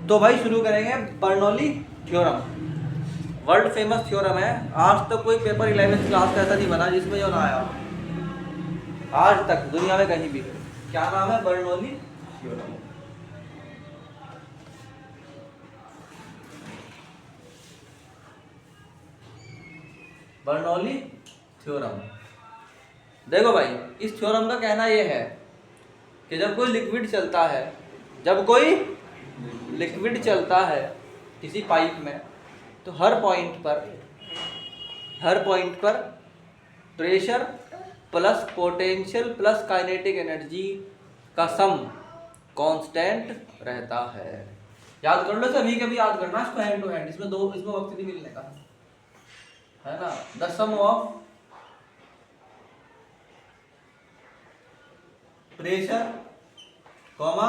तो भाई शुरू करेंगे Bernoulli theorem. World famous theorem है। आज तक कोई पेपर 11th क्लास का ऐसा नहीं बना जिसमें जो ना आया आज तक दुनिया में कहीं भी। क्या नाम है? Bernoulli theorem. Bernoulli theorem. देखो भाई, इस थ्योरम का कहना यह है कि जब कोई लिक्विड चलता है किसी पाइप में, तो हर पॉइंट पर pressure plus potential plus kinetic energy का सम कांस्टेंट रहता है। याद कर लो सभी, कभी याद करना इसको हैंड टू हैंड, इसमें वक्त नहीं मिलने का है ना। The sum of pressure comma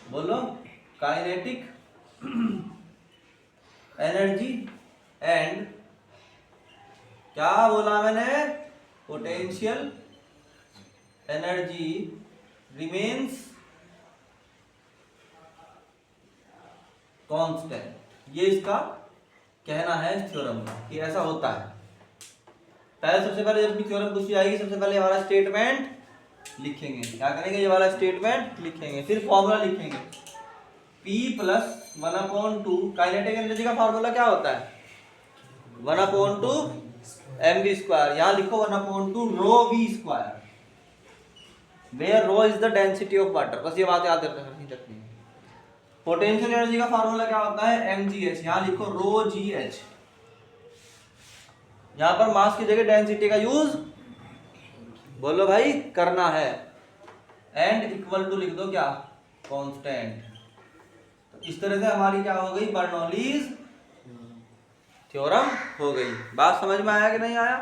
बोलो काइनेटिक एनर्जी एंड क्या बोला मैंने, पोटेंशियल एनर्जी रिमेन्स कांस्टेंट। ये इसका कहना है इस थ्योरम का कि ऐसा होता है। सबसे पहले जब भी थ्योरम पूछी जाएगी, सबसे पहले हमारा स्टेटमेंट लिखेंगे। क्या करेंगे? ये वाला स्टेटमेंट लिखेंगे, फिर फॉर्मूला लिखेंगे P प्लस 1/2। काइनेटिक एनर्जी का फॉर्मूला क्या होता है? 1/2 mv²। यहाँ लिखो 1/2 ρv², where rho is the density of water. बस ये बात याद रखनी है। पोटेंशियल एनर्जी का फॉर्मूला क्या होता है? mgh। यहाँ लिखो ρgh। यहाँ पर मास की जगह डेंसिटी का यूज बोलो भाई करना है। एंड इक्वल टू लिख दो क्या? कांस्टेंट। तो इस तरह से हमारी क्या हो गई? बर्नौलीज थ्योरम हो गई। बात समझ में आया कि नहीं आया?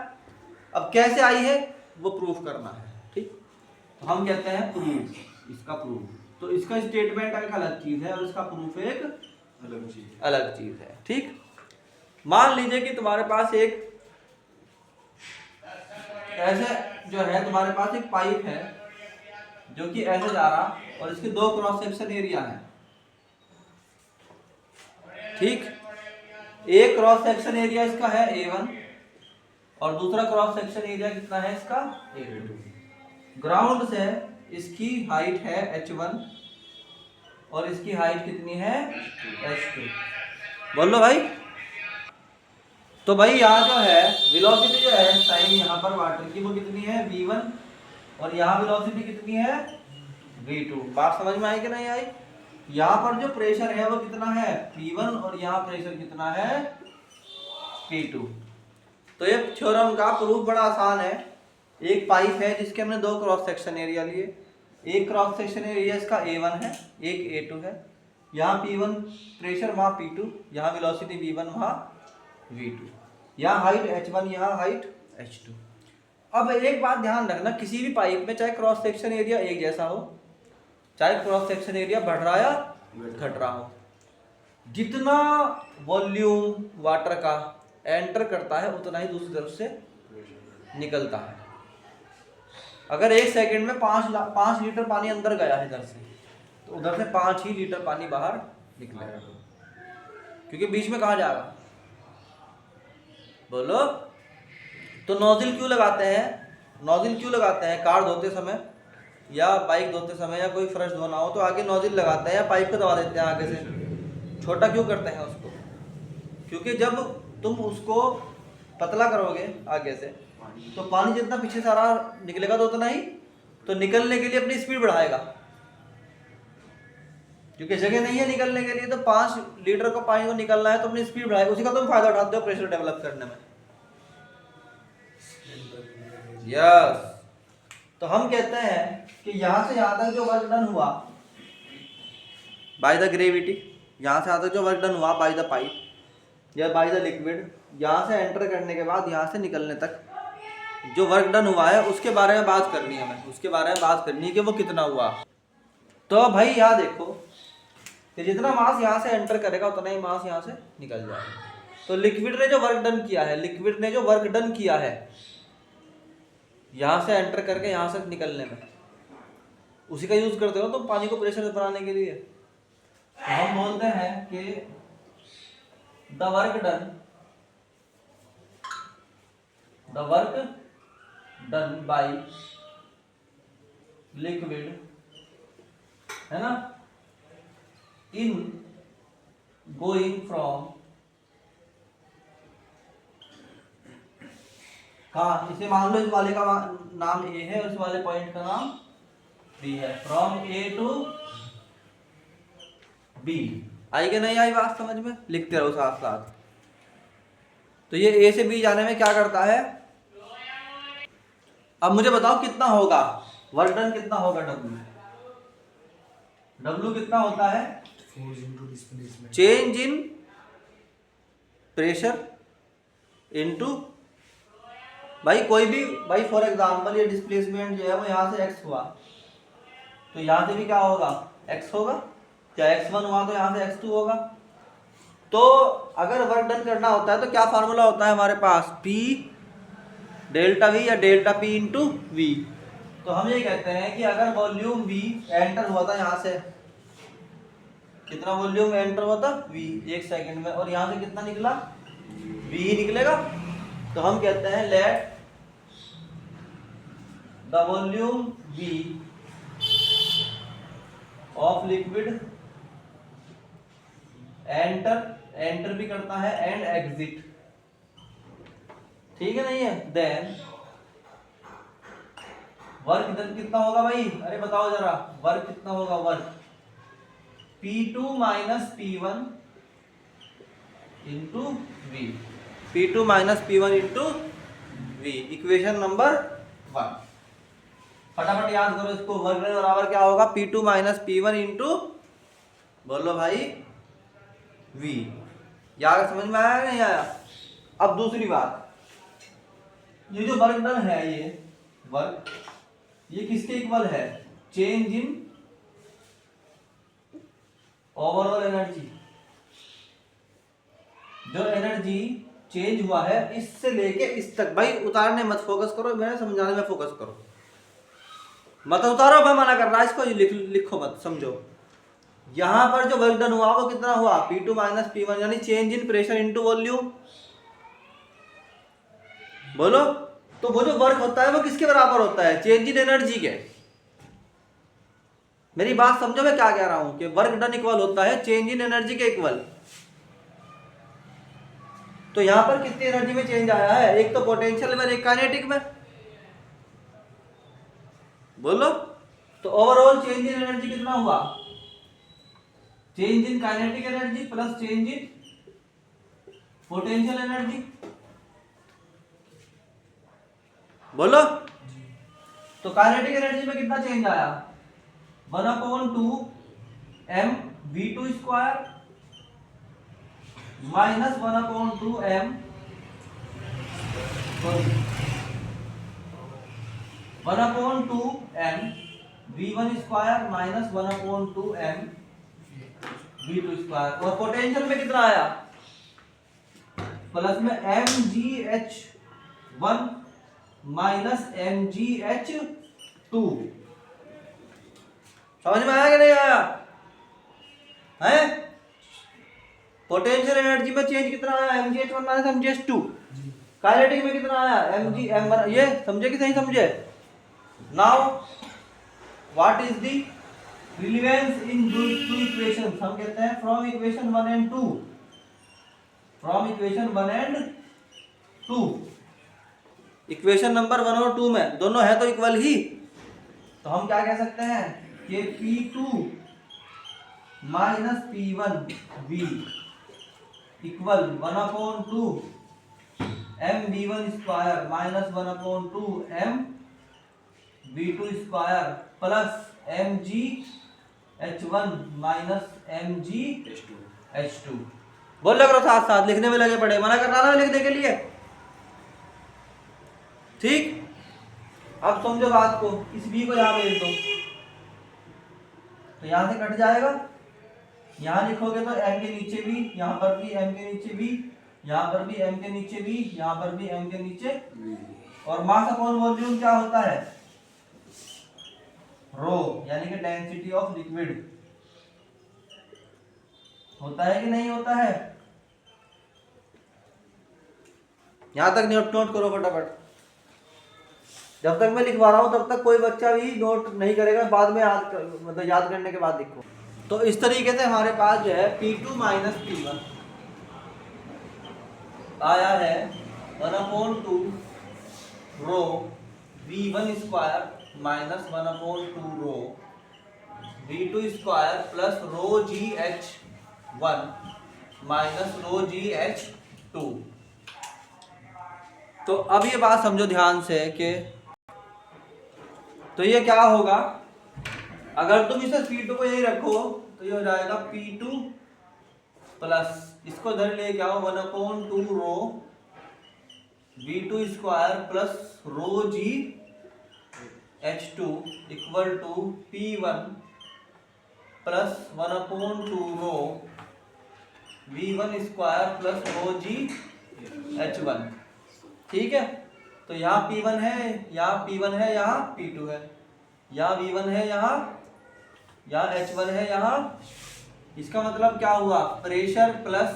अब कैसे आई है वो प्रूफ करना है। ठीक, तो हम कहते हैं प्रूफ। इसका प्रूफ तो इसका स्टेटमेंट एक अलग चीज है और इसका प्रूफ एक अलग चीज है। ठीक, मान लीजिए कि तुम्हारे पास एक ऐसे जो है, तुम्हारे पास एक पाइप है जो कि ऐसे जा रहा और इसके दो क्रॉस सेक्शन एरिया है। ठीक, एक क्रॉस सेक्शन एरिया इसका है A1 और दूसरा क्रॉस सेक्शन एरिया कितना है इसका? A2। ग्राउंड से इसकी हाइट है H1 और इसकी हाइट कितनी है? H2। बोल लो भाई। तो भाई यहाँ जो है वेलोसिटी जो है टाइम यहाँ पर वाटर की वो कितनी है? v1 और यहाँ वेलोसिटी कितनी है? v2। बात समझ में आई कि नहीं आई? यहाँ पर जो प्रेशर है वो कितना है? p1 और यहाँ प्रेशर कितना है? p2। तो ये थ्योरम का प्रूफ बड़ा आसान है। एक पाइप है जिसके हमने दो क्रॉस सेक्शन एरिया लिए। एक क्रॉस सेक्शन एरिया इसका A1 है, एक A2 है। यहाँ P1 प्रेशर, वहाँ P2, यहाँ वेलोसिटी v1, वहाँ v2। यहाँ हाइट H1, यहाँ हाइट H2। अब एक बात ध्यान रखना, किसी भी पाइप में चाहे क्रॉस सेक्शन एरिया एक जैसा हो, चाहे क्रॉस सेक्शन एरिया बढ़ रहा या घट रहा हो, जितना वॉल्यूम वाटर का एंटर करता है उतना ही दूसरी तरफ से निकलता है। अगर एक सेकंड में 5 लीटर पानी अंदर गया है इधर से, तो उधर से 5 ही लीटर पानी बाहर निकलेगा, क्योंकि बीच में कहाँ जाएगा? बोलो। तो नोजल क्यों लगाते हैं? कार धोते समय या बाइक धोते समय या कोई फ्रेश धोना हो तो आगे नोजल लगाते हैं या पाइप को दबा देते हैं आगे से। छोटा क्यों करते हैं उसको? क्योंकि जब तुम उसको पतला करोगे आगे से तो पानी जितना पीछे सारा निकलेगा तो उतना ही तो निकलने के लिए अपनी स्पीड बढ़ाएगा, क्योंकि जगह नहीं है निकलने के लिए। तो 5 लीटर का पानी को निकलना है तो अपनी स्पीड बढ़ाएगा। उसी का तुम फायदा उठाते हो प्रेशर डेवलप करने में। यस। तो हम कहते हैं कि यहाँ से यहाँ तक जो वर्क डन हुआ बाय द ग्रेविटी, यहाँ से यहाँ तक जो वर्क डन हुआ बाय द पाइप या बाय द लिक्विड, यहाँ से एंटर करने के बाद यहाँ से निकलने तक जो वर्क डन हुआ है उसके बारे में बात करनी है हमें। उसके बारे में बात करनी है कि वो कितना हुआ। तो भाई यहाँ देखो कि जितना मास यहाँ से एंटर करेगा उतना ही मास यहाँ से निकल जाएगा। तो लिक्विड ने जो वर्क डन किया है यहाँ से एंटर करके यहाँ से निकलने में, उसी का यूज करते हो तुम पानी को प्रेशर बनाने के लिए। तो हम हम बोलते हैं कि the work done by liquid, है ना, इन गोइंग फ्रॉम, हाँ इसे मान लो इस वाले का नाम ए है और इस वाले पॉइंट का नाम बी है, फ्रॉम ए टू बी। आई कि नहीं आई बात समझ में? लिखते रहो साथ साथ। तो ये ए से बी जाने में क्या करता है? अब मुझे बताओ कितना होगा वर्क डन, कितना होगा डब्ल्यू? डब्ल्यू कितना होता है? चेंज इन प्रेशर इनटू, भाई कोई भी, भाई फॉर एग्जांपल ये डिस्प्लेसमेंट जो है वो यहाँ से x हुआ, तो यहाँ से भी क्या होगा? x होगा। क्या x1 हुआ तो यहाँ से x2 होगा। तो अगर वर्क डन करना होता है तो क्या फार्मूला होता है हमारे पास? P डेल्टा V या डेल्टा P इंटू V। तो हम ये कहते हैं कि अगर वॉल्यूम V एंटर हुआ था यहाँ से, कितना वॉल्यूम एंटर हुआ था? V, 1 सेकंड में, और यहाँ से कितना निकला? V ही निकलेगा। तो हम कहते हैं let the volume V of liquid enter भी करता है एंड एग्जिट, ठीक है नहीं है? देन वर्क डन कितना होगा भाई? अरे बताओ जरा, वर्क कितना होगा? Work P2 minus P1 into V, P2 minus P1 into V, equation number 1। फटाफट याद करो इसको। वर्क डन बराबर क्या होगा? P2 माइनस P1 इंटू, बोलो भाई, V। यार समझ में आया नहीं आया? अब दूसरी बात, ये जो वर्क डन है, ये वर्क, ये किसके इक्वल है? Change in overall energy. जो एनर्जी चेंज हुआ है इससे लेके इस तक, भाई उतारने मत फोकस करो, मैंने समझाने में फोकस करो, मत उतारो, मैं मना कर रहा इसको लिखो मत, समझो। यहां पर जो वर्क डन हुआ वो कितना हुआ? P2 माइनस P1, यानी change in pressure into volume. बोलो, तो वो जो वर्क होता है वो किसके बराबर होता है? चेंज इन एनर्जी के। मेरी बात समझो मैं क्या कह रहा हूं कि वर्क डन इक्वल होता है चेंज इन एनर्जी के इक्वल। तो यहां पर कितनी एनर्जी में चेंज आया है? एक तो पोटेंशियल में, एक काइनेटिक में। बोलो, तो ओवरऑल चेंज इन एनर्जी कितना हुआ? Change in kinetic energy plus change in potential energy. बोलो, तो काइनेटिक एनर्जी में कितना चेंज आया? 1/2 m v2 square minus 1/2 m 1/2 m v1 square minus 1/2 m v2 square. और पोटेंशियल में कितना आया? प्लस में mgh1 माइनस mgh2। समझ में आया कि नहीं आया? है? पोटेंशियल एनर्जी में चेंज कितना आया? mgh1 minus mgh2। काइनेटिक में कितना आया? mg ये समझे कि नहीं समझे? Now what is the relevance in these two equations? हम कहते हैं from equation 1 and 2, from equation 1 and 2, equation number 1 और 2 में दोनों है तो इक्वल ही। तो हम क्या कह सकते हैं कि P2 minus P1 V equal 1/2 m v1 square minus 1/2 m v2 square plus mg h1 minus mg h2। बोल करो साथ साथ, लिखने में लगे पड़े, मना कर रहा ना लिखने के लिए, ठीक? अब समझो बात को, इस b को यहां भेज दो तो यहां से कट जाएगा, यहां लिखोगे तो m के नीचे भी, यहां पर भी m के नीचे भी, यहां पर भी m के नीचे भी, यहां पर भी m के नीचे। और मास अपॉन वॉल्यूम क्या होता है? रो, यानी कि डेंसिटी ऑफ लिक्विड। होता है कि नहीं होता है? यहां तक नोट करो फटाफट। जब तक मैं लिखवा रहा हूं तब तक कोई बच्चा भी नोट नहीं करेगा, बाद में मतलब याद करने के बाद लिखो। तो इस तरीके से हमारे पास जो है P2 माइनस P1 आया है 1/2 rho V1 square minus 1/2 rho V2 square plus rho GH1 minus rho GH2। तो अब ये बात समझो ध्यान से कि तो ये क्या होगा, अगर तुम इसे P2 को यही रखो तो ये हो जाएगा P2 प्लस इसको इधर ले क्या हो 1/2 rho V2 square plus rho GH2 equal to P1 plus 1/2 rho V1 square plus rho GH1। ठीक है, तो यहाँ P1 है, यहाँ P1 है, यहाँ P2 है, यहाँ V1 है, यहाँ H1 है, यहाँ। इसका मतलब क्या हुआ, pressure plus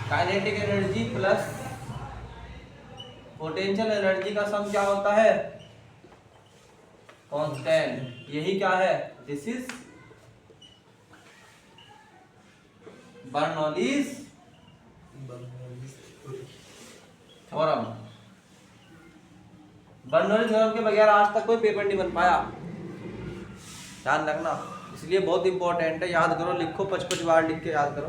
kinetic energy plus potential energy का सम क्या होता है, कांस्टेंट। यही क्या है, this is Bernoulli's theorem. Bernoulli theorem के बगैर आज तक कोई पेपर नहीं बन पाया, ध्यान रखना। इसलिए बहुत इंपॉर्टेंट है, याद करो, लिखो 5-5 बार लिख के याद करो।